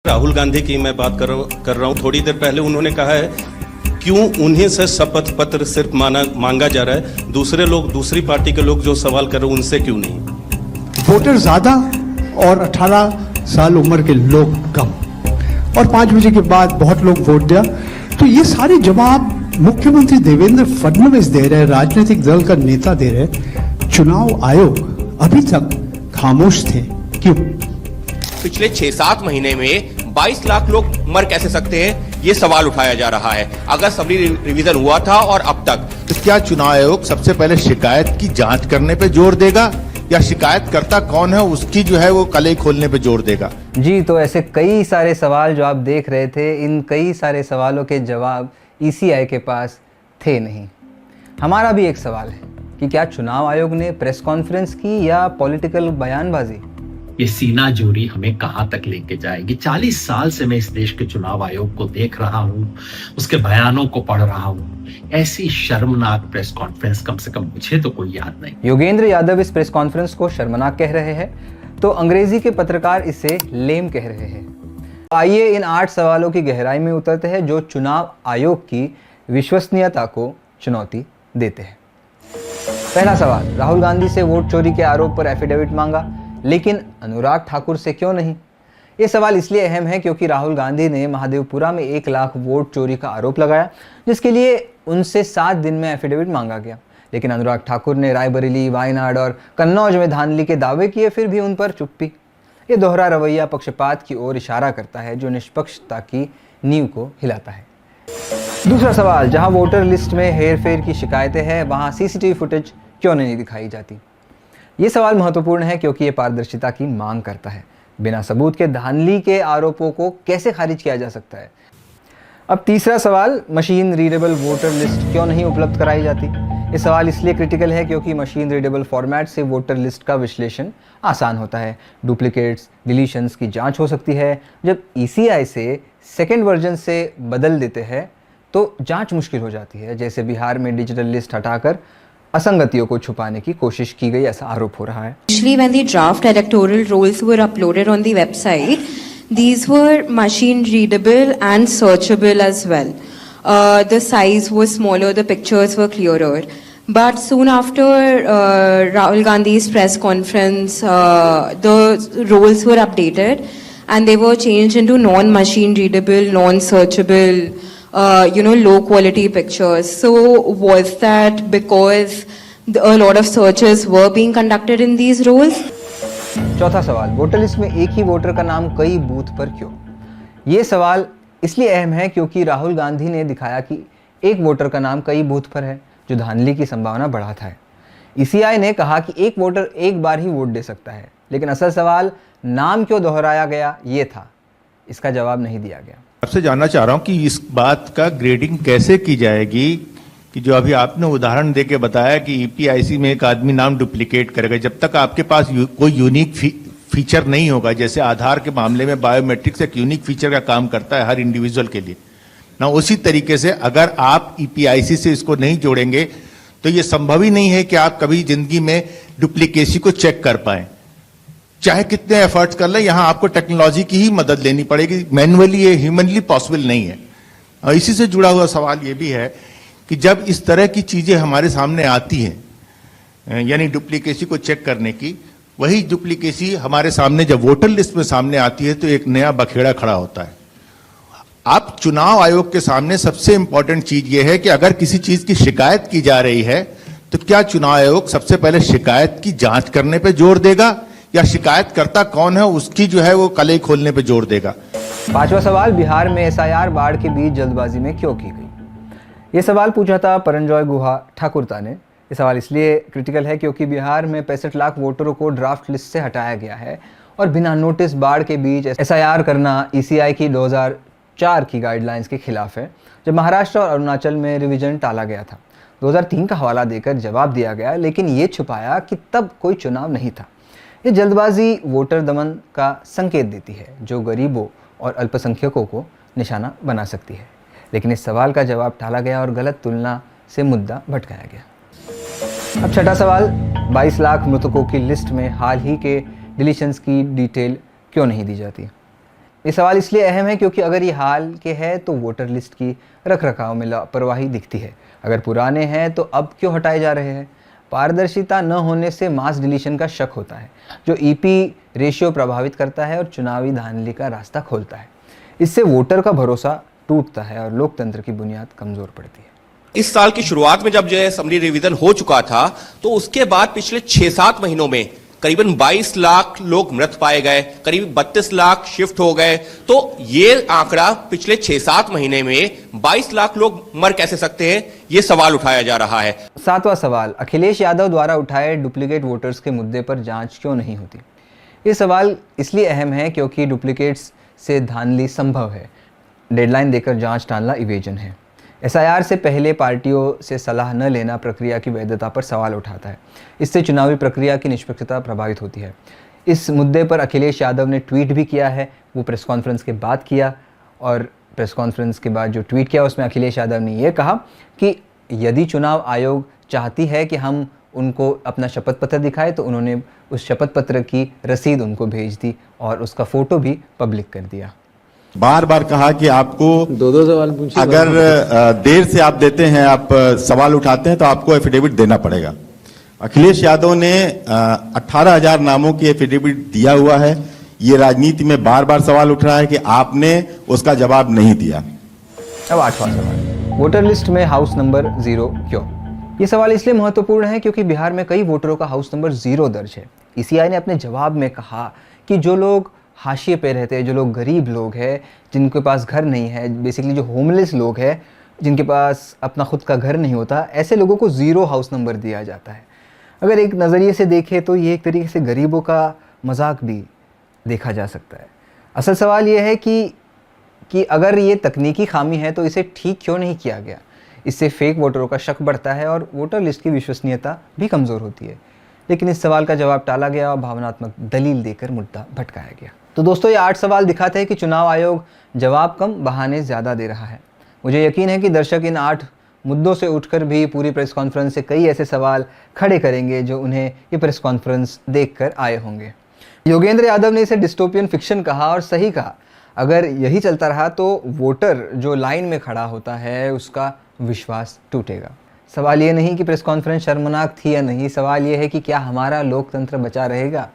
राहुल गांधी की मैं बात कर रहा हूं। थोड़ी देर पहले उन्होंने कहा है क्यों उन्हीं से शपथ पत्र सिर्फ मांगा जा रहा है, दूसरे लोग, दूसरी पार्टी के लोग जो सवाल कर रहे हैं उनसे क्यों नहीं? वोटर ज्यादा और 18 साल उम्र के लोग कम, और 5 बजे के बाद बहुत लोग वोट दिया। तो ये सारे जवाब मुख्यमंत्री देवेंद्र फडणवीस दे रहे, राजनीतिक दल का नेता दे रहे। चुनाव आयोग अभी तक खामोश थे, क्यों? पिछले 6-7 महीने में 22 लाख लोग मर कैसे सकते हैं, ये सवाल उठाया जा रहा है। अगर सबरी रिवीजन हुआ था और अब तक, तो क्या चुनाव आयोग सबसे पहले शिकायत की जांच करने पे जोर देगा या शिकायतकर्ता कौन है उसकी जो है वो कलई खोलने पे जोर देगा? जी, तो ऐसे कई सारे सवाल जो आप देख रहे थे, इन कई सारे सवालों के जवाब ईसीआई के पास थे नहीं। हमारा भी एक सवाल है कि क्या चुनाव आयोग ने प्रेस कॉन्फ्रेंस की या पॉलिटिकल बयानबाजी? ये सीना जोरी हमें कहां तक लेके जाएगी? 40 साल से मैं इस देश के चुनाव आयोग को देख रहा हूं, उसके बयानों को पढ़ रहा हूं। ऐसी शर्मनाक प्रेस कॉन्फ्रेंस कम से कम मुझे तो कोई याद नहीं। योगेंद्र यादव इस प्रेस कॉन्फ्रेंस को शर्मनाक कह रहे हैं, तो अंग्रेजी के पत्रकार इसे लेम कह रहे हैं। आइए इन 8 सवालों की गहराई में उतरते हैं जो चुनाव आयोग की विश्वसनीयता को चुनौती देते हैं। पहला सवाल, राहुल गांधी से वोट चोरी के आरोप पर एफिडेविट मांगा, लेकिन अनुराग ठाकुर से क्यों नहीं? ये सवाल इसलिए अहम है क्योंकि राहुल गांधी ने महादेवपुरा में 1 लाख वोट चोरी का आरोप लगाया, जिसके लिए उनसे 7 दिन में एफिडेविट मांगा गया। लेकिन अनुराग ठाकुर ने रायबरेली, वायनाड और कन्नौज में धांधली के दावे किए, फिर भी उन पर चुप्पी। ये दोहरा रवैया पक्षपात की ओर इशारा करता है, जो निष्पक्षता की नींव को हिलाता है। दूसरा सवाल, जहां वोटर लिस्ट में हेरफेर की शिकायतें हैं, वहां सीसीटीवी फुटेज क्यों नहीं दिखाई जाती? ये सवाल महत्वपूर्ण है क्योंकि ये पारदर्शिता की मांग करता है। बिना सबूत के धांधली के आरोपों को कैसे खारिज किया जा सकता है? अब तीसरा सवाल, मशीन रीडेबल वोटर लिस्ट क्यों नहीं उपलब्ध कराई जाती? ये सवाल इसलिए क्रिटिकल है क्योंकि मशीन रीडेबल फॉर्मेट से वोटर लिस्ट का विश्लेषण आसान होता है। डुप्लीकेट्स, डिलीशंस की जांच हो सकती है। जब ईसीआई से सेकेंड वर्जन से बदल देते हैं तो जांच मुश्किल हो जाती है। जैसे बिहार में डिजिटल लिस्ट हटाकर असंगतियों को छुपाने की कोशिश की गई, ऐसा आरोप हो रहा है। Initially, when the draft electoral rolls were uploaded on the website, these were machine readable and searchable as well. The size was smaller, the pictures were clearer. But soon after Rahul Gandhi's press conference, the rolls were updated and they were changed into non-machine readable, non-searchable, low quality pictures. So was that because a lot of searches were being conducted in these rolls? चौथा सवाल, voter list में एक ही voter का नाम कई booth पर क्यों? ये सवाल इसलिए अहम है क्योंकि राहुल गांधी ने दिखाया कि एक वोटर का नाम कई बूथ पर है, जो धांधली की संभावना बढ़ाता है। ईसीआई ने कहा कि एक वोटर एक बार ही वोट दे सकता है, लेकिन असल सवाल नाम क्यों दोहराया गया ये था। इसका जवाब नहीं दिया गया। आपसे जानना चाह रहा हूं कि इस बात का ग्रेडिंग कैसे की जाएगी कि जो अभी आपने उदाहरण देके बताया कि ईपीआईसी में एक आदमी नाम डुप्लीकेट करेगा, जब तक आपके पास कोई यूनिक फीचर नहीं होगा, जैसे आधार के मामले में बायोमेट्रिक्स एक यूनिक फीचर का काम करता है हर इंडिविजुअल के लिए ना, उसी तरीके से अगर आप ईपीआईसी से इसको नहीं जोड़ेंगे तो ये संभव ही नहीं है कि आप कभी जिंदगी में डुप्लीकेसी को चेक कर पाए। चाहे कितने एफर्ट्स कर ले, यहां आपको टेक्नोलॉजी की ही मदद लेनी पड़ेगी, मैनुअली ये ह्यूमनली पॉसिबल नहीं है। और इसी से जुड़ा हुआ सवाल ये भी है कि जब इस तरह की चीजें हमारे सामने आती हैं, यानी डुप्लीकेसी को चेक करने की, वही डुप्लीकेसी हमारे सामने जब वोटर लिस्ट में सामने आती है तो एक नया बखेड़ा खड़ा होता है। आप चुनाव आयोग के सामने सबसे इंपॉर्टेंट चीज ये है कि अगर किसी चीज की शिकायत की जा रही है तो क्या चुनाव आयोग सबसे पहले शिकायत की जांच करने पर जोर देगा या शिकायतकर्ता कौन है उसकी जो है वो कलई खोलने पे जोर देगा? पांचवा सवाल, बिहार में एसआईआर बाढ़ के बीच जल्दबाजी में क्यों की गई? ये सवाल पूछा था परंजॉय गुहा ठाकुरता ने। ये सवाल इसलिए क्रिटिकल है क्योंकि बिहार में 65 लाख वोटरों को ड्राफ्ट लिस्ट से हटाया गया है और बिना नोटिस बाढ़ के बीच एसआईआर करना ईसीआई की 2004 की गाइडलाइंस के खिलाफ है, जब महाराष्ट्र और अरुणाचल में रिवीजन टाला गया था। 2003 का हवाला देकर जवाब दिया गया, लेकिन ये छुपाया कि तब कोई चुनाव नहीं था। ये जल्दबाजी वोटर दमन का संकेत देती है, जो गरीबों और अल्पसंख्यकों को निशाना बना सकती है। लेकिन इस सवाल का जवाब टाला गया और गलत तुलना से मुद्दा भटकाया गया। अब छठा सवाल, 22 लाख मृतकों की लिस्ट में हाल ही के डिलीशंस की डिटेल क्यों नहीं दी जाती? ये सवाल इसलिए अहम है क्योंकि अगर ये हाल के है तो वोटर लिस्ट की रखरखाव में लापरवाही दिखती है, अगर पुराने हैं तो अब क्यों हटाए जा रहे हैं। पारदर्शिता न होने से मास डिलीशन का शक होता है, जो ईपी रेशियो प्रभावित करता है और चुनावी धांधली का रास्ता खोलता है। इससे वोटर का भरोसा टूटता है और लोकतंत्र की बुनियाद कमजोर पड़ती है। इस साल की शुरुआत में जब जो है असेंबली रिवीजन हो चुका था, तो उसके बाद पिछले 6-7 महीनों में करीबन 22 लाख लोग मृत पाए गए, करीब 32 लाख शिफ्ट हो गए। तो ये आंकड़ा पिछले 6-7 महीने में 22 लाख लोग मर कैसे सकते हैं, ये सवाल उठाया जा रहा है। 7वां सवाल, अखिलेश यादव द्वारा उठाए डुप्लीकेट वोटर्स के मुद्दे पर जांच क्यों नहीं होती। ये सवाल इसलिए अहम है क्योंकि डुप्लीकेट्स से धांधली संभव है, डेडलाइन देकर जांच टालना इवेजन है। एसआईआर से पहले पार्टियों से सलाह न लेना प्रक्रिया की वैधता पर सवाल उठाता है, इससे चुनावी प्रक्रिया की निष्पक्षता प्रभावित होती है। इस मुद्दे पर अखिलेश यादव ने ट्वीट भी किया है, वो प्रेस कॉन्फ्रेंस के बाद किया, और प्रेस कॉन्फ्रेंस के बाद जो ट्वीट किया उसमें अखिलेश यादव ने यह कहा कि यदि चुनाव आयोग चाहती है कि हम उनको अपना शपथ पत्र दिखाए तो उन्होंने उस शपथ पत्र की रसीद उनको भेज दी और उसका फ़ोटो भी पब्लिक कर दिया। बार बार कहा कि आपको दो सवाल पूछिए। अगर देर से आप देते हैं, आप सवाल उठाते हैं तो आपको एफिडेविट देना पड़ेगा। अखिलेश यादव ने 18,000 नामों की एफिडेविट दिया हुआ है। ये राजनीति में बार बार सवाल उठ रहा है कि आपने उसका जवाब नहीं दिया। अब 8वां सवाल, वोटर लिस्ट में हाउस नंबर 0 क्यों। ये सवाल इसलिए महत्वपूर्ण है क्योंकि बिहार में कई वोटरों का हाउस नंबर 0 दर्ज है। ईसीआई ने अपने जवाब में कहा कि जो लोग हाशिए पे रहते हैं, जो लोग गरीब लोग हैं, जिनके पास घर नहीं है, बेसिकली जो होमलेस लोग हैं, जिनके पास अपना खुद का घर नहीं होता, ऐसे लोगों को 0 हाउस नंबर दिया जाता है। अगर एक नज़रिए से देखें तो ये एक तरीके से गरीबों का मजाक भी देखा जा सकता है। असल सवाल ये है कि अगर ये तकनीकी खामी है तो इसे ठीक क्यों नहीं किया गया। इससे फेक वोटरों का शक बढ़ता है और वोटर लिस्ट की विश्वसनीयता भी कमज़ोर होती है। लेकिन इस सवाल का जवाब टाला गया और भावनात्मक दलील देकर मुद्दा भटकाया गया। तो दोस्तों, ये 8 सवाल दिखाते हैं कि चुनाव आयोग जवाब कम बहाने ज़्यादा दे रहा है। मुझे यकीन है कि दर्शक इन 8 मुद्दों से उठकर भी पूरी प्रेस कॉन्फ्रेंस से कई ऐसे सवाल खड़े करेंगे जो उन्हें ये प्रेस कॉन्फ्रेंस देखकर आए होंगे। योगेंद्र यादव ने इसे डिस्टोपियन फिक्शन कहा और सही कहा। अगर यही चलता रहा तो वोटर जो लाइन में खड़ा होता है उसका विश्वास टूटेगा। सवाल ये नहीं कि प्रेस कॉन्फ्रेंस शर्मनाक थी या नहीं, सवाल ये है कि क्या हमारा लोकतंत्र बचा रहेगा।